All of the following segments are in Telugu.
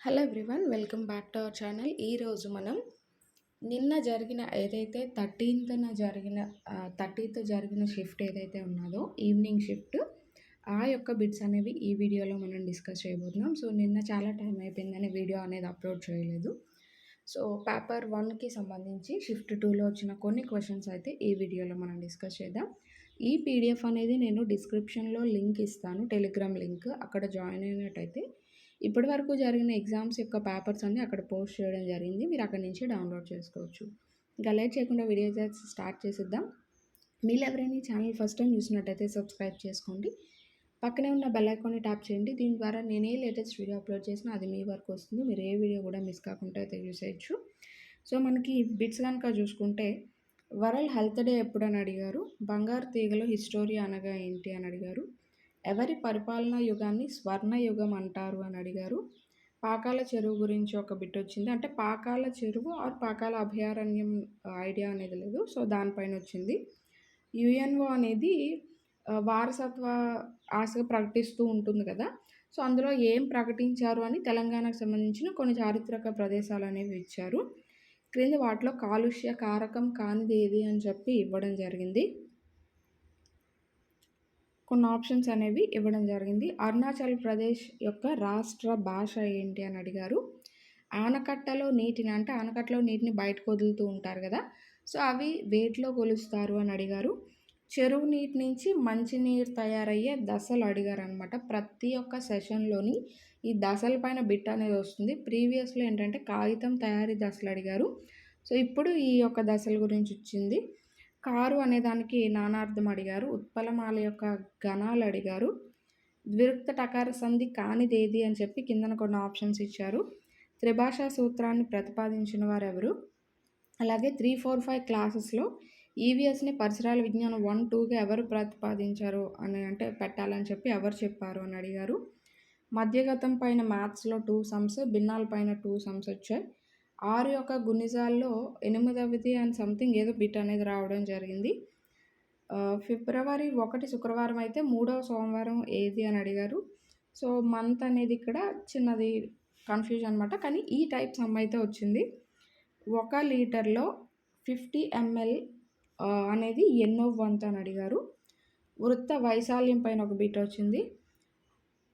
Hello everyone, welcome back to our channel. ఈరోజు మనం నిన్న జరిగిన ఏదైతే 30th జరిగిన షిఫ్ట్ ఏదైతే ఉన్నదో ఈవినింగ్ షిఫ్ట్ ఆ యొక్క బిట్స్ అనేవి ఈ వీడియోలో మనం డిస్కస్ చేయబోతున్నాం. సో నిన్న చాలా టైం అయిపోయిందని వీడియో అనేది అప్లోడ్ చేయలేదు. సో పేపర్ 1కి సంబంధించి షిఫ్ట్ 2లో వచ్చిన కొన్ని క్వశ్చన్స్ అయితే ఈ వీడియోలో మనం డిస్కస్ చేద్దాం. ఈ పీడిఎఫ్ అనేది నేను డిస్క్రిప్షన్లో లింక్ ఇస్తాను, టెలిగ్రామ్ లింక్. అక్కడ జాయిన్ అయినట్టయితే ఇప్పటి వరకు జరిగిన ఎగ్జామ్స్ యొక్క పేపర్స్ అన్నీ అక్కడ పోస్ట్ చేయడం జరిగింది. మీరు అక్కడి నుంచి డౌన్లోడ్ చేసుకోవచ్చు. ఇంకా లేట్ చేయకుండా వీడియో స్టార్ట్ చేసిద్దాం. మీరు ఎవరైనా ఈ ఛానల్ ఫస్ట్ టైం చూసినట్టయితే సబ్స్క్రైబ్ చేసుకోండి. పక్కనే ఉన్న బెల్ ఐకాన్ని ట్యాప్ చేయండి. దీని ద్వారా నేను ఏ లేటెస్ట్ వీడియో అప్లోడ్ చేసినా అది మీ వరకు వస్తుంది. మీరు ఏ వీడియో కూడా మిస్ కాకుండా అయితే చూసేయచ్చు. సో మనకి బిట్స్ కనుక చూసుకుంటే వరల్డ్ హెల్త్ డే ఎప్పుడని అడిగారు, బంగారు తీగలో హిస్టోరీ అనగా ఏంటి అని అడిగారు, ఎవరి పరిపాలనా యుగాన్ని స్వర్ణయుగం అంటారు అని అడిగారు, పాకాల చెరువు గురించి ఒక బిట్ వచ్చింది. అంటే పాకాల చెరువు ఆర్ పాకాల అభయారణ్యం ఐడియా అనేది లేదు, సో దానిపైన వచ్చింది. యుఎన్ఓ అనేది వారసత్వ ఆశగా ప్రకటిస్తూ ఉంటుంది కదా, సో అందులో ఏం ప్రకటించారు అని తెలంగాణకు సంబంధించిన కొన్ని చారిత్రక ప్రదేశాలు అనేవి ఇచ్చారు. క్రింది వాటిలో కాలుష్య కారకం కానిది ఏది అని చెప్పి ఇవ్వడం జరిగింది. కొన్ని ఆప్షన్స్ అనేవి ఇవ్వడం జరిగింది. అరుణాచల్ ప్రదేశ్ యొక్క రాష్ట్ర భాష ఏంటి అని అడిగారు. ఆనకట్టలో నీటిని, అంటే ఆనకట్టలో నీటిని బయటకు వదులుతూ ఉంటారు కదా, సో అవి వేటిలో కొలుస్తారు అని అడిగారు. చెరువు నీటి నుంచి మంచినీరు తయారయ్యే దశలు అడిగారు అనమాట. ప్రతి ఒక్క సెషన్లోని ఈ దశల పైన బిట్ అనేది వస్తుంది. ప్రీవియస్లో ఏంటంటే కాగితం తయారీ దశలు అడిగారు, సో ఇప్పుడు ఈ యొక్క దశల గురించి వచ్చింది. కారు అనే దానికి నానార్థం అడిగారు. ఉత్పలమాల యొక్క గణాలు అడిగారు. ద్విరుక్త టకార సంధి కానిదేది అని చెప్పి కిందన కొన్ని ఆప్షన్స్ ఇచ్చారు. త్రిభాషా సూత్రాన్ని ప్రతిపాదించిన వారు ఎవరు, అలాగే 3, 4, 5 క్లాసెస్లో ఈవీఎస్ని పరిసరాల విజ్ఞానం 1, 2గా ఎవరు ప్రతిపాదించారు అని, అంటే పెట్టాలని చెప్పి ఎవరు చెప్పారు అని అడిగారు. మధ్యగతం పైన మ్యాథ్స్లో 2 సమ్స్, భిన్నాల పైన 2 సమ్స్ వచ్చాయి. 6 యొక్క గుణిజాల్లో 8వది అండ్ సంథింగ్ ఏదో బిట్ అనేది రావడం జరిగింది. ఫిబ్రవరి 1 శుక్రవారం అయితే 3వ సోమవారం ఏది అని అడిగారు. సో మంత్ అనేది ఇక్కడ చిన్నది కన్ఫ్యూజన్ అనమాట, కానీ ఈ టైప్ సమ్ అయితే వచ్చింది. 1 లీటర్లో 50 ml అనేది ఎన్నో వంతు అని అడిగారు. వృత్త వైశాల్యం పైన ఒక బిట్ వచ్చింది.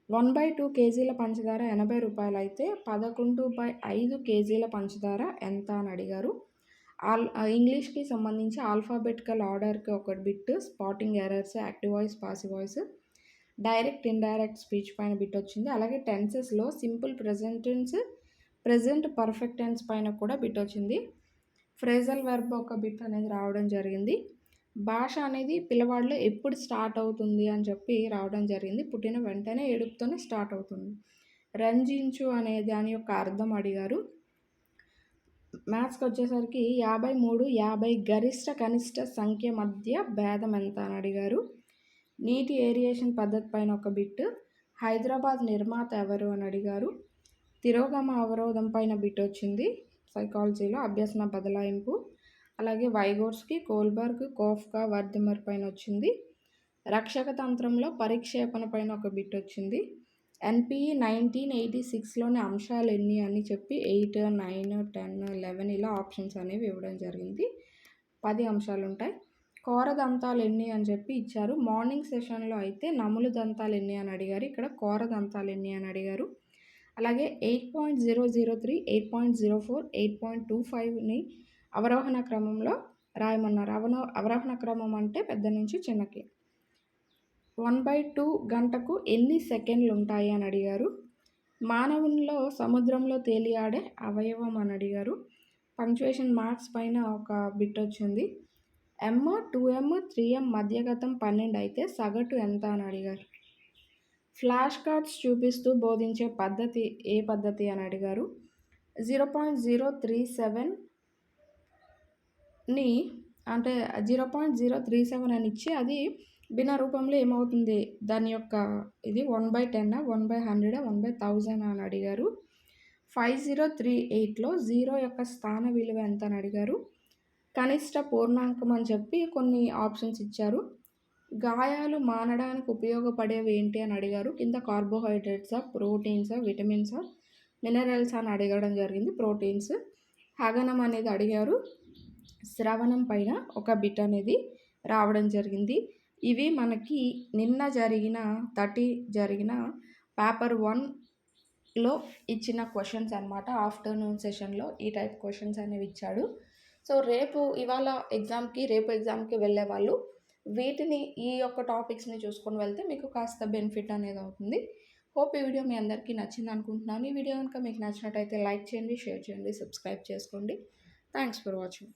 1/2 కేజీల పంచదార 80 రూపాయలు అయితే 11/5 కేజీల పంచదార ఎంత అని అడిగారు. ఇంగ్లీష్కి సంబంధించి ఆల్ఫాబెటికల్ ఆర్డర్కి ఒక bit, spotting errors, active voice, passive voice, direct indirect speech పైన బిట్ వచ్చింది. అలాగే టెన్సెస్లో simple present tense, present perfect tense పైన కూడా బిట్ వచ్చింది. ఫ్రేజల్ వెర్బ్ ఒక బిట్ అనేది రావడం జరిగింది. భాష అనేది పిల్లవాడిలో ఎప్పుడు స్టార్ట్ అవుతుంది అని చెప్పి రావడం జరిగింది. పుట్టిన వెంటనే ఏడుపుతోనే స్టార్ట్ అవుతుంది. రంజించు అనే దాని యొక్క అర్థం అడిగారు. మ్యాథ్స్కి వచ్చేసరికి 53, 50 గరిష్ట కనిష్ట సంఖ్య మధ్య భేదం ఎంత అని అడిగారు. నీటి ఏరియేషన్ పద్ధతి పైన ఒక బిట్. హైదరాబాద్ నిర్మాత ఎవరు అని అడిగారు. తిరోగమ అవరోధం పైన బిట్ వచ్చింది. సైకాలజీలో అభ్యసన బదలాయింపు. అలాగే వైగోర్స్కి, కోల్బర్గ్, కోఫ్కా, వర్ధమర్ పైన వచ్చింది. రక్షక తంత్రంలో పరిక్షేపణ పైన ఒక బిట్ వచ్చింది. ఎన్పిఈ 1986లోని అంశాలు ఎన్ని అని చెప్పి 8, 9, 10, 11 ఇలా ఆప్షన్స్ అనేవి ఇవ్వడం జరిగింది. 10 అంశాలు ఉంటాయి. కోర దంతాలు ఎన్ని అని చెప్పి ఇచ్చారు. మార్నింగ్ సెషన్లో అయితే నములు దంతాలు ఎన్ని అని అడిగారు, ఇక్కడ కోర దంతాలు ఎన్ని అని అడిగారు. అలాగే 8.003, 8.04, 8.25ని అవరోహణ క్రమంలో రాయమన్నారు. అవరోహణ క్రమం అంటే పెద్ద నుంచి చిన్నకి. 1/2 గంటకు ఎన్ని సెకండ్లు ఉంటాయి అని అడిగారు. మానవునిలో సముద్రంలో తేలియాడే అవయవం అని అడిగారు. పంక్చుయేషన్ మార్క్స్ పైన ఒక బిట్ వచ్చింది. M, 2M, 3M మధ్యగతం 12 అయితే సగటు ఎంత అని అడిగారు. ఫ్లాష్ కార్డ్స్ చూపిస్తూ బోధించే పద్ధతి ఏ పద్ధతి అని అడిగారు. 0.037ని అంటే 0.037 అని ఇచ్చి అది భిన్న రూపంలో ఏమవుతుంది, దాని యొక్క ఇది 1/10, 1/100, 1/1000 అని అడిగారు. 5038లో 0 యొక్క స్థాన విలువ ఎంత అని అడిగారు. కనిష్ట పూర్ణాంకం అని చెప్పి కొన్ని ఆప్షన్స్ ఇచ్చారు. గాయాలు మానడానికి ఉపయోగపడేవి ఏంటి అని అడిగారు. కింద కార్బోహైడ్రేట్సా, ప్రోటీన్సా, విటమిన్సా, మినరల్స్ అని అడగడం జరిగింది, ప్రోటీన్స్. హగనం అనేది అడిగారు, శ్రవణం పైన ఒక బిట్ అనేది రావడం జరిగింది. ఇవి మనకి నిన్న జరిగిన పేపర్ 1లో ఇచ్చిన క్వశ్చన్స్ అనమాట. ఆఫ్టర్నూన్ సెషన్లో ఈ టైప్ క్వశ్చన్స్ అనేవి ఇచ్చాడు. సో రేపు ఎగ్జామ్కి వెళ్ళే వాళ్ళు వీటిని ఈ యొక్క టాపిక్స్ని చూసుకొని వెళ్తే మీకు కాస్త బెనిఫిట్ అనేది అవుతుంది. హోప్ ఈ వీడియో మీ అందరికీ నచ్చింది అనుకుంటున్నాను. ఈ వీడియో కనుక మీకు నచ్చినట్టయితే లైక్ చేయండి, షేర్ చేయండి, సబ్స్క్రైబ్ చేసుకోండి. Thanks for watching.